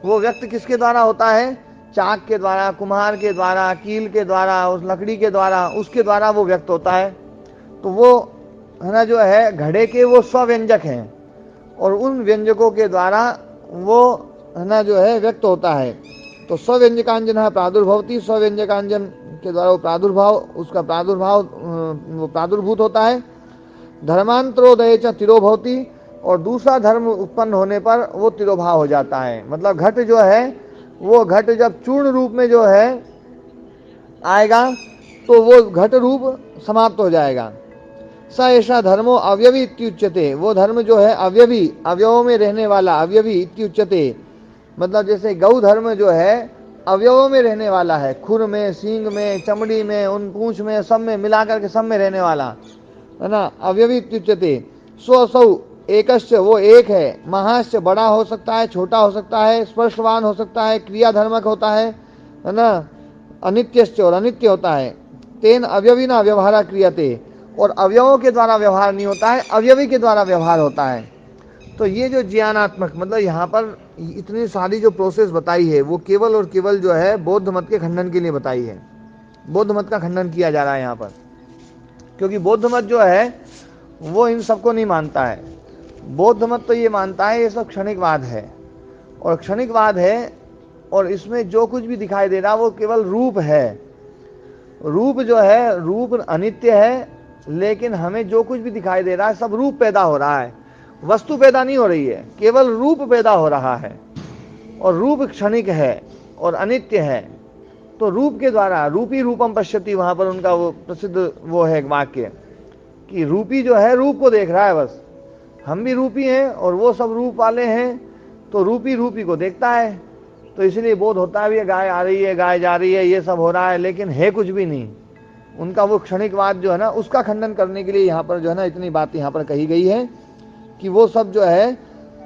वो व्यक्त किसके द्वारा होता है? चाक के द्वारा, कुम्हार के द्वारा, कील के द्वारा, उस लकड़ी के द्वारा, उसके द्वारा वो व्यक्त होता है। तो वो है ना जो है घड़े के वो स्व्यंजक हैं, और उन व्यंजकों के द्वारा वो है ना जो है व्यक्त होता है। तो स्व्यंजकांजन प्रादुर्भवती, स्व्यंजकांजन के द्वारा वो प्रादुर्भाव, उसका प्रादुर्भाव वो प्रादुर्भूत होता है। धर्मांतरोदय च तिरोभवती, और दूसरा धर्म उत्पन्न होने पर वो तिरोभाव हो जाता है। मतलब घट जो है वो घट जब चूर्ण रूप में जो है आएगा तो वो घट रूप समाप्त हो जाएगा। स ऐसा धर्मो अवयवी इत्युच्यते, वो धर्म जो है अवयवी, अवयवों में रहने वाला, अवयवी इत्युच्यते, मतलब जैसे गौ धर्म जो है अवयवों में रहने वाला है, खुर में, सींग में, चमड़ी में, उन पूंछ में, सब में मिलाकर के सब में रहने वाला है ना, अवयवी इत्युच्यते। स्वसौ एकश्च, वो एक है, महाश्च बड़ा हो सकता है, छोटा हो सकता है, स्पर्शवान हो सकता है, क्रिया धर्मक होता है ना, अनित्यश्च और अनित्य होता है। तेन अवयवी ना व्यवहार क्रियते, और अवयवों के द्वारा व्यवहार नहीं होता है, अवयवी के द्वारा व्यवहार होता है। तो ये जो ज्ञानात्मक, मतलब यहाँ पर इतनी सारी जो प्रोसेस बताई है वो केवल और केवल जो है बौद्ध मत के खंडन के लिए बताई है। बौद्ध मत का खंडन किया जा रहा है यहाँ पर, क्योंकि बौद्ध मत जो है वो इन सबको नहीं मानता है। बौद्ध मत तो ये मानता है ये सब क्षणिकवाद है, और क्षणिकवाद है, और इसमें जो कुछ भी दिखाई दे रहा वो केवल रूप है। रूप जो है, रूप अनित्य है, लेकिन हमें जो कुछ भी दिखाई दे रहा है सब रूप पैदा हो रहा है, वस्तु पैदा नहीं हो रही है, केवल रूप पैदा हो रहा है। और रूप क्षणिक है और अनित्य है। तो रूप के द्वारा, रूपी रूपम पश्यति, वहां पर उनका वो प्रसिद्ध वो है वाक्य कि रूपी जो है रूप को देख रहा है बस। हम भी रूपी हैं और वो सब रूप वाले हैं, तो रूपी रूपी को देखता है। तो इसलिए बोध होता भी है गाय आ रही है, गाय जा रही है, ये सब हो रहा है, लेकिन है कुछ भी नहीं। उनका वो क्षणिकवाद जो है ना, उसका खंडन करने के लिए यहाँ पर जो है ना इतनी बात यहाँ पर कही गई है कि वो सब जो है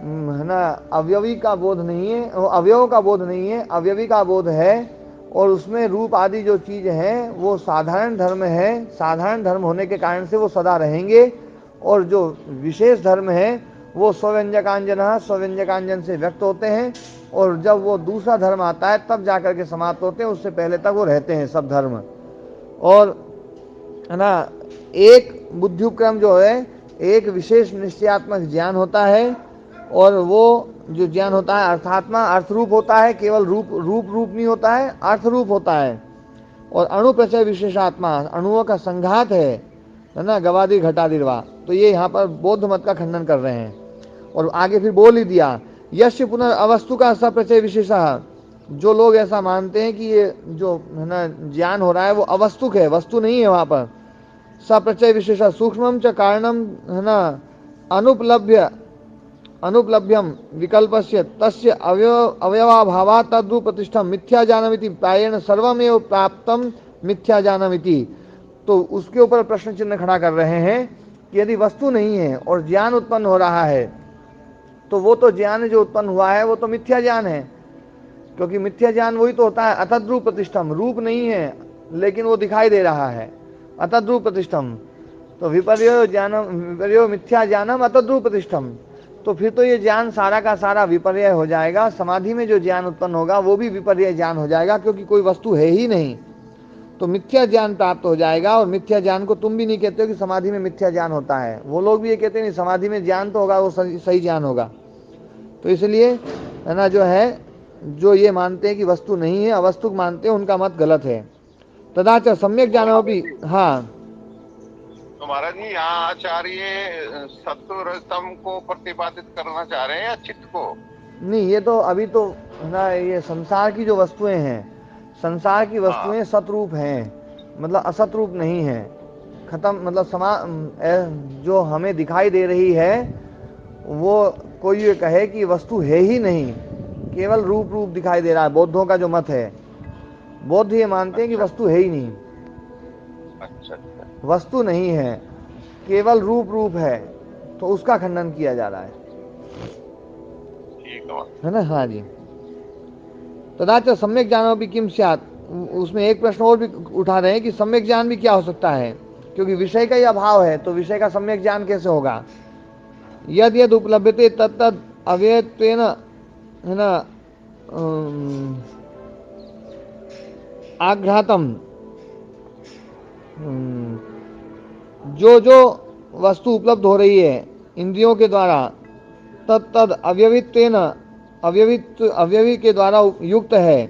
ना अवयवी का बोध नहीं है, अवयव का बोध नहीं है, अवयवी का बोध है। और उसमें रूप आदि जो चीज है वो साधारण धर्म है, साधारण धर्म होने के कारण से वो सदा रहेंगे। और जो विशेष धर्म है वो स्वव्यंजकांजन, स्वव्यंजकांजन से व्यक्त होते हैं, और जब वो दूसरा धर्म आता है तब जाकर के समाप्त होते हैं, उससे पहले तक वो रहते हैं सब धर्म। और है ना, एक बुद्धि उपक्रम जो है, एक विशेष निश्चयात्मक ज्ञान होता है, और वो जो ज्ञान होता है अर्थात्मा, अर्थरूप होता है, केवल रूप नहीं होता है, अर्थरूप होता है। और अणु प्रचय विशेषात्मा, अणुओं का संघात है ना, गवादि घटादिर्वा। तो ये यहाँ पर बौद्ध मत का खंडन कर रहे हैं। और आगे फिर बोल ही दिया, यश पुनर्अवस्तु का सप्रचय विशेषः, जो लोग ऐसा मानते हैं कि ये जो है ना ज्ञान हो रहा है वो अवस्तुक है, वस्तु नहीं है, वहां पर सप्रचय विशेषः सूक्ष्मम च कारणम है ना अनुपलभ्यम विकल्पस्य तस्य अवयवाभावात् तद्रूप प्रतिष्ठम मिथ्या जानमिति प्रायेण सर्वमेव प्राप्तम मिथ्या जानमिति। तो उसके ऊपर प्रश्न चिन्ह खड़ा कर रहे हैं कि यदि वस्तु नहीं है और ज्ञान उत्पन्न हो रहा है तो वो तो ज्ञान जो उत्पन्न हुआ है वो तो मिथ्या ज्ञान है, क्योंकि मिथ्या ज्ञान वही तो होता है अतद्रूप प्रतिष्ठम, रूप नहीं है लेकिन वो दिखाई दे रहा है, अतद्रूप प्रतिष्ठम। तो विपर्यो ज्ञानम, विपर्यो मिथ्या ज्ञानम अतद्रूप प्रतिष्ठम। तो फिर तो ये ज्ञान सारा का सारा विपर्य हो जाएगा, समाधि में जो ज्ञान उत्पन्न होगा वो भी विपर्य ज्ञान हो जाएगा, क्योंकि कोई वस्तु है ही नहीं। तो मिथ्या ज्ञान प्राप्त हो जाएगा। और मिथ्या ज्ञान को तुम भी नहीं कहते हो कि समाधि में मिथ्या ज्ञान होता है, वो लोग भी ये कहते नहीं, समाधि में ज्ञान तो होगा, वो सही ज्ञान होगा। तो इसलिए है ना, जो है जो ये मानते हैं कि वस्तु नहीं है, अवस्तुक मानते हैं, उनका मत गलत है। तदाच सम्यक ज्ञानो भी। हाँ तो महाराज जी यहाँ आचार्य सत्व रजतम को प्रतिपादित करना चाह रहे हैं या चित्त को? नहीं, ये तो अभी तो ना ये संसार की जो वस्तुएं हैं, संसार की वस्तुएं सतरूप हैं, मतलब असत रूप नहीं है। खत्म, मतलब जो हमें दिखाई दे रही है वो कोई ये कहे कि वस्तु है ही नहीं, केवल रूप दिखाई दे रहा है। बौद्धों का जो मत है, बौद्ध ये मानते हैं कि वस्तु है ही नहीं, अच्छा, वस्तु नहीं है, केवल रूप है। तो उसका खंडन किया जा रहा है, ठीक है ना। हाँ जी। तदाच सम्यक ज्ञानो भी किम स्यात्, उसमें एक प्रश्न और भी उठा रहे हैं कि सम्यक ज्ञान भी क्या हो सकता है, क्योंकि विषय का ही अभाव है, तो विषय का सम्यक ज्ञान कैसे होगा। यद यद उपलब्धते तत्तद अव्ययत्वेन है ना आघ्रातम, जो वस्तु उपलब्ध हो रही है इंद्रियों के द्वारा, तत्तद अव्यवित्वेन, अव्यवी के द्वारा युक्त है।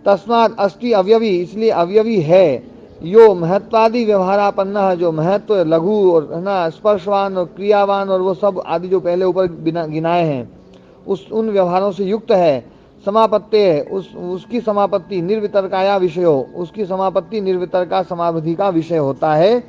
तस्मात् अस्ति अव्यवी, इसलिए अव्यवी है। यो महत्वादि व्यवहारापन्न है, जो महत्व लघु और है ना स्पर्शवान और क्रियावान और वो सब आदि जो पहले ऊपर गिनाए हैं, उन व्यवहारों से युक्त है। समापत्ति उसकी समापत्ति निर्वितर्काया विषयो, उसकी समापत्ति निर्वितर्का समाधि का विषय होता है।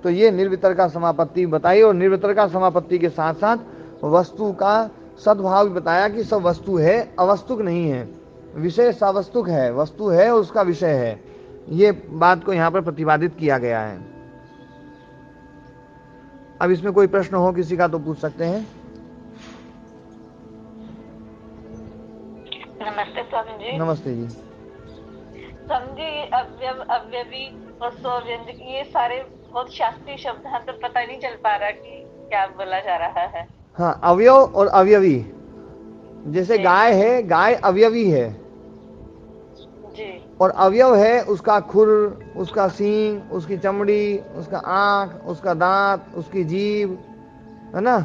तो ये निर्वितर्का समापत्ति बताई और निर्वितर्का समापत्ति के साथ साथ वस्तु का सद्भाव भी बताया कि सब वस्तु है, अवस्तुक नहीं है। विषय सावस्तुक है, वस्तु है और उसका विषय है। ये बात को यहाँ पर प्रतिपादित किया गया है। अब इसमें कोई प्रश्न हो किसी का तो पूछ सकते हैं। नमस्ते स्वामी जी। नमस्ते जी। स्वामी जी, अवयव, अवयवी और स्वव्यंजक ये सारे बहुत शास्त्रीय शब्द हैं, तो पता नहीं चल पा रहा कि क्या बोला जा रहा है। हाँ, अवयव और अवयवी, जैसे गाय है, गाय अवयवी है जी, और अवयव है उसका खुर, उसका सींग, उसकी चमड़ी, उसका आंख, उसका दांत, उसकी जीभ, है ना,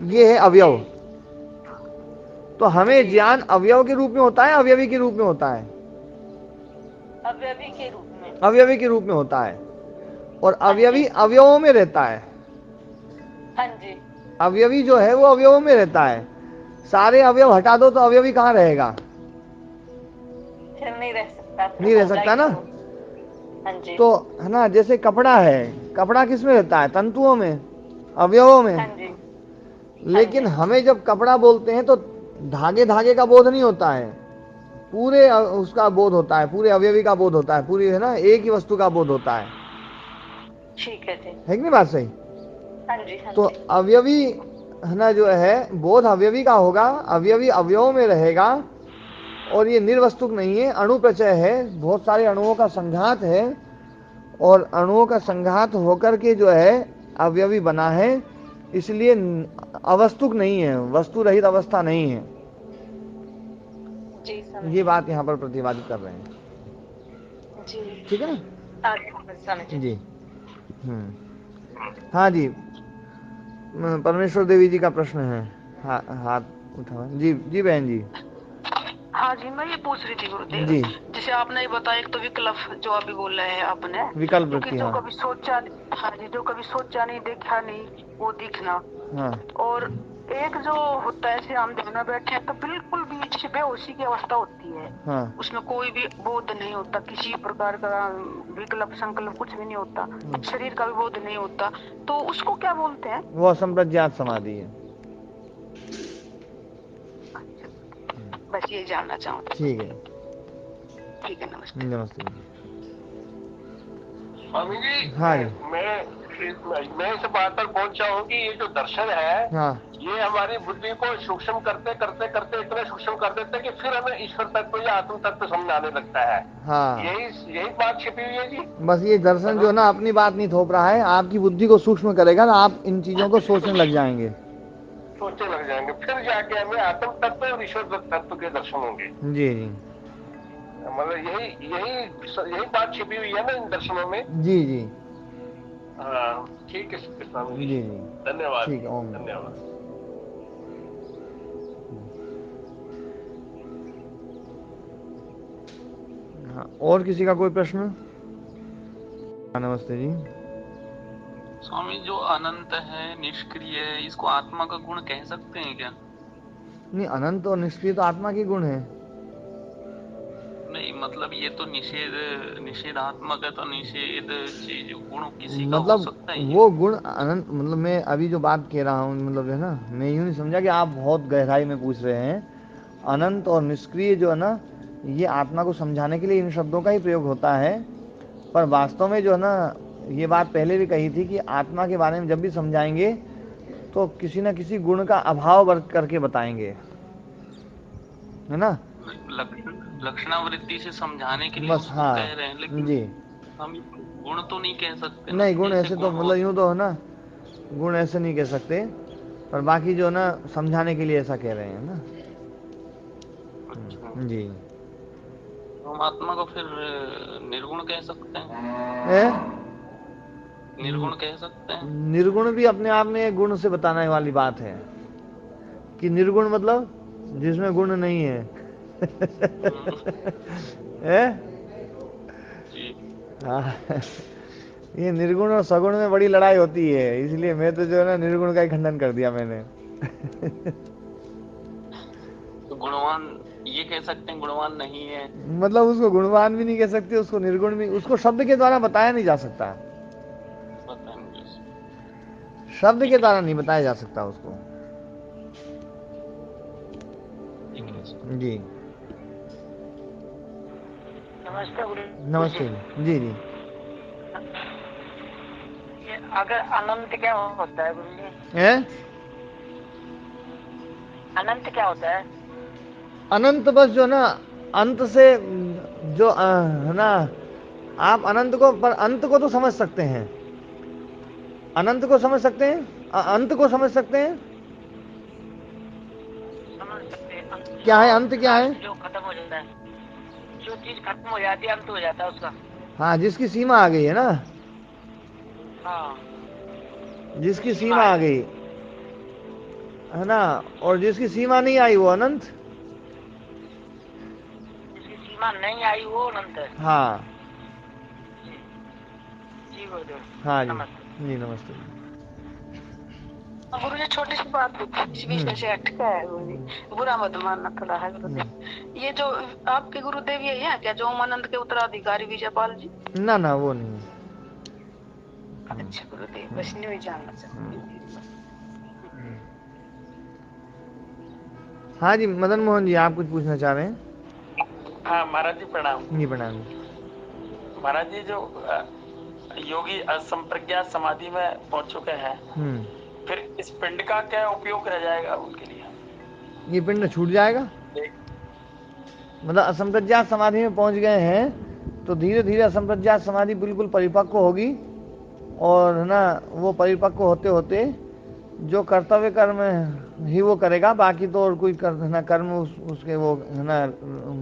ये है अवयव। तो हमें ज्ञान अवयव के रूप में होता है, अवयवी के रूप में होता है? अवयवी के रूप में। अवयवी के रूप में होता है। और अवयवी अवयवों में रहता है। हाँ जी। अवयवी जो है वो अवयवों में रहता है। सारे अवयव हटा दो तो अवयवी कहाँ रहेगा? फिर नहीं रह सकता। नहीं रह सकता ना। हाँ जी। तो है ना, जैसे कपड़ा है, कपड़ा किस में रहता है? तंतुओं में, अवयवों में। हाँ जी। लेकिन हमें जब कपड़ा बोलते हैं तो धागे धागे का बोध नहीं होता है, पूरे उसका बोध होता है, पूरे अवयवी का बोध होता है, पूरी है ना एक ही वस्तु का बोध होता है। ठीक है जी। है कि नहीं बात सही? हाँ जी, हाँ तो जी। अवयवी है ना जो है बोध अवयवी का होगा, अवयवी अवयवों में रहेगा और ये निर्वस्तुक नहीं है, अणु प्रचय है, बहुत सारे अणुओं का संघात है और अणुओं का संघात होकर के जो है अवयवी बना है, इसलिए अवस्तुक नहीं है, वस्तु रहित अवस्था नहीं है। जी, ये बात यहाँ पर प्रतिपादित कर रहे हैं। जी, ठीक है ना? आगे समझे जी। हाँ जी, परमेश्वर देवी जी का प्रश्न है, हाथ उठा जी। जी बहन जी। हाँ जी, मैं ये पूछ रही थी गुरुदेव जी। जैसे आपने ये बताया, एक तो विकल्प जो अभी बोल रहे हैं आपने, विकल्प क्योंकि वृत्ति, जो हाँ। कभी सोचा, हाँ जी, जो कभी सोचा नहीं, देखा नहीं, वो दिखना। हाँ। और एक जो होता है, जैसे हम ध्यान में बैठे हैं तो बिल्कुल भी जैसे बेहोशी की अवस्था होती है। हाँ। उसमें कोई भी बोध नहीं होता, किसी प्रकार का विकल्प संकल्प कुछ भी नहीं होता, शरीर का भी बोध नहीं होता, तो उसको क्या बोलते हैं? वो असंप्रज्ञात समाधि है। बस ये जानना चाहूँ। ठीक है, ठीक है, नमस्ते। नमस्ते। स्वामी जी, हाँ जी। मैं इस बात पर पहुंचा हूँ कि ये जो दर्शन है, हाँ। ये हमारी बुद्धि को सूक्ष्म करते करते करते इतना सूक्ष्म कर देते हैं कि फिर हमें ईश्वर तत्व या आत्म तत्व समझ आने लगता है। हाँ, यही बात छिपी हुई है जी। बस ये दर्शन जो है ना अपनी बात नहीं थोप रहा है, आपकी बुद्धि को सूक्ष्म करेगा ना, आप इन चीजों को सोचने लग जाएंगे, सोचने लग जाएंगे, फिर जाके हमें आत्म तत्व और ईश्वर तत्व के दर्शन होंगे। जी जी। मतलब यही बात छिपी हुई है ना इन दर्शनों में। जी जी। हाँ, ठीक है स्वामी जी जी, जी। धन्यवाद। ठीक है, ओम। धन्यवाद। हाँ, और किसी का कोई प्रश्न? नमस्ते जी। स्वामी, जो अनंत है, निष्क्रिय है, इसको आत्मा का गुण कह सकते हैं क्या? नहीं, अनंत और निष्क्रिय तो आत्मा की गुण है। नहीं, मतलब ये तो निषेधात्मक है, तो निषेध चीज गुण किसी का हो मतलब सकता है वो गुण अनंत, मतलब मैं अभी जो बात कह रहा हूँ, मतलब है ना, मैं यूं नहीं समझा कि आप बहुत गहराई में पूछ रहे हैं। अनंत और निष्क्रिय जो है ना, ये आत्मा को समझाने के लिए इन शब्दों का ही प्रयोग होता है, पर वास्तव में जो है ना, ये बात पहले भी कही थी कि आत्मा के बारे में जब भी समझाएंगे तो किसी न किसी गुण का अभाव वर्ग करके बताएंगे, है ना। लक्षणावृत्ति से समझाने के लिए बस, उसको हाँ कह रहे हैं, लेकिन जी। हम गुण तो नहीं कह सकते। नहीं, गुण ऐसे तो मतलब यूं तो है ना, गुण ऐसे नहीं कह सकते, पर बाकी जो है ना समझाने के लिए ऐसा कह रहे हैं ना। अच्छा। जी। हम आत्मा को फिर निर्गुण कह सकते हैं? निर्गुण कह सकते हैं? निर्गुण भी अपने आप में गुण से बताने वाली बात है कि निर्गुण मतलब जिसमें गुण नहीं है। है? हाँ ये निर्गुण और सगुण में बड़ी लड़ाई होती है, इसलिए मैं तो जो है ना निर्गुण का ही खंडन कर दिया मैंने। तो गुणवान ये कह सकते हैं गुणवान नहीं है? मतलब उसको गुणवान भी नहीं कह सकते, उसको निर्गुण भी, उसको शब्द के द्वारा बताया नहीं जा सकता, पता नहीं। शब्द के द्वारा नहीं बताया जा सकता उसको। जी नमस्ते गुरु। नमस्ते जी। जी ये अगर अनंत क्या होता है गुरु जी? है अनंत क्या होता है? अनंत बस जो ना अंत से जो है ना, आप अनंत को, पर अंत को तो समझ सकते हैं, अनंत को समझ सकते हैं, अंत को समझ सकते हैं। समझ सकते हैं अंत क्या है अंत, क्या है? जो खत्म हो जाता है, जो चीज खत्म हो जाती है अंत हो जाता है उसका। हाँ, जिसकी सीमा आ गई है ना, हाँ, जिसकी सीमा आ गई है ना, और जिसकी सीमा नहीं आई वो अनंत। जिसकी सीमा नहीं आई वो अनंत है। हाँ जी गुरुदेव। हाँ जी नमस्ते। जी नमस्ते। गुरु जी छोटी सी बात इस विषय से अटका है गुरु जी, बुरा मत मानना थोड़ा है गुरुदेव। ये जो आपके गुरुदेव ये है क्या, जो उमानंद के उत्तराधिकारी विजयपाल जी? ना ना वो नहीं है। अच्छा गुरुदेव, बस नहीं जानना चाहती। हाँ जी मदन मोहन जी, आप कुछ पूछना चाह रहे हैं? हाँ महाराज जी प्रणाम। जी प्रणाम। महाराज जी जो योगी असंप्रज्ञात समाधि में पहुंच चुके हैं, फिर इस पिंड का क्या उपयोग रह जाएगा उनके लिए? ये पिंड छूट जाएगा, मतलब असंप्रज्ञात समाधि में पहुंच गए हैं तो धीरे धीरे असंप्रज्ञात समाधि बिल्कुल परिपक्व होगी, और है ना वो परिपक्व होते होते जो कर्तव्य कर्म ही वो करेगा, बाकी तो और कोई कर्म उसके वो है ना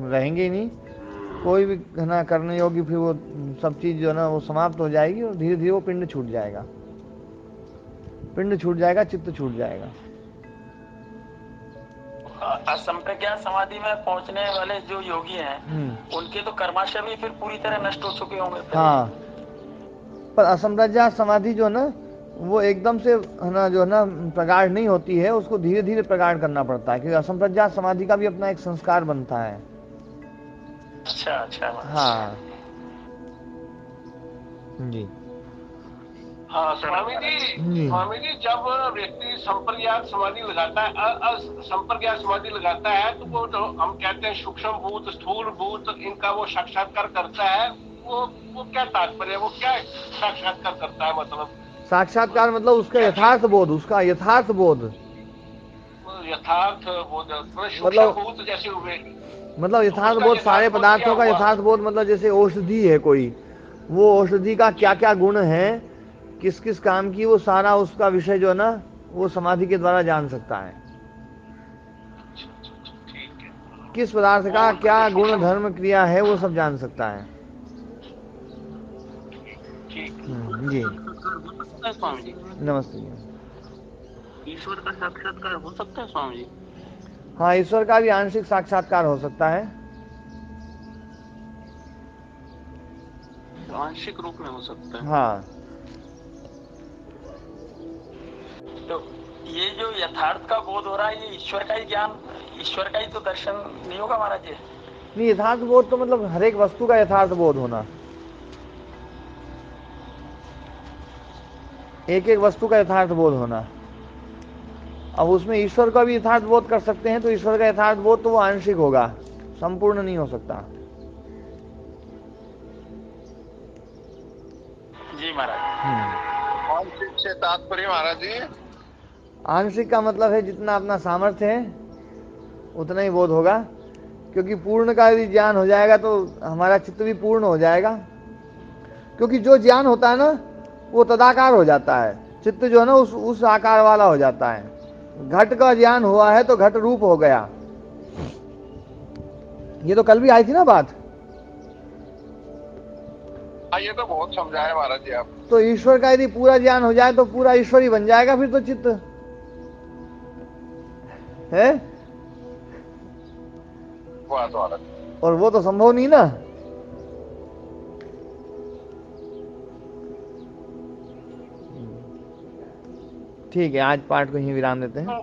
रहेंगे ही नहीं, कोई भी है ना करने योग्य, फिर वो सब चीज़ जो है ना वो समाप्त हो जाएगी, और धीरे धीरे वो पिंड छूट जाएगा, पिंड छूट जाएगा, चित्त छूट जाएगा। असंप्रज्ञात समाधि में पहुंचने वाले जो योगी हैं, उनके तो कर्माशय भी फिर पूरी तरह नष्ट हो चुके होंगे। हाँ, पर असंप्रज्ञात समाधि जो है ना वो एकदम से है ना जो है ना प्रगाढ़ नहीं होती है, उसको धीरे धीरे प्रगाढ़ करना पड़ता है, क्योंकि असंप्रज्ञात समाधि का भी अपना एक संस्कार बनता है। अच्छा अच्छा। हाँ जी। हाँ स्वामी जी जब व्यक्ति संप्रज्ञात समाधि लगाता है, संप्रज्ञात समाधि लगाता है, तो वो जो हम कहते हैं सूक्ष्म भूत स्थूल भूत इनका वो साक्षात्कार करता है, वो क्या तात्पर्य है, वो क्या साक्षात्कार करता है? मतलब साक्षात्कार मतलब उसका यथार्थ बोध, उसका यथार्थ बोध, यथार्थ बोध सूक्ष्म भूत जैसे हुए, मतलब यथार्थ बोध सारे पदार्थों का यथार्थ बोध, मतलब जैसे औषधि है कोई, वो औषधि का क्या क्या गुण है, किस किस काम की, वो सारा उसका विषय जो है ना वो समाधि के द्वारा जान सकता है। किस पदार्थ का क्या गुण धर्म क्रिया है वो सब जान सकता है। जी स्वामी जी नमस्ते जी। ईश्वर का साक्षात्कार हो सकता है स्वामी जी? हाँ, ईश्वर का भी आंशिक साक्षात्कार हो सकता है, आंशिक रूप में हो सकता है। हाँ। तो ये जो यथार्थ का बोध हो रहा है, ये ईश्वर का ही ज्ञान, ईश्वर का ही तो दर्शन नहीं होगा महाराज जी? नहीं, यथार्थ बोध तो मतलब हर एक वस्तु का यथार्थ बोध होना, एक एक वस्तु का यथार्थ बोध होना। अब उसमें ईश्वर का भी यथार्थ बोध कर सकते हैं, तो ईश्वर का यथार्थ बोध तो वो आंशिक होगा, संपूर्ण नहीं हो सकता। जी महाराज। आंशिक से तात्पर्य महाराज जी? आंशिक का मतलब है जितना अपना सामर्थ्य है उतना ही बोध होगा, क्योंकि पूर्ण का यदि ज्ञान हो जाएगा तो हमारा चित्त भी पूर्ण हो जाएगा, क्योंकि जो ज्ञान होता है ना वो तदाकार हो जाता है, चित्त जो है ना उस आकार वाला हो जाता है। घट का ज्ञान हुआ है तो घट रूप हो गया, ये तो कल भी आई थी ना बात। ये तो बहुत समझाया महाराज जी आप। तो ईश्वर का यदि पूरा ज्ञान हो जाए तो पूरा ईश्वर ही बन जाएगा फिर तो चित्त है, बात महाराज, और वो तो संभव नहीं ना। ठीक है, आज पाठ को यहीं विराम देते हैं।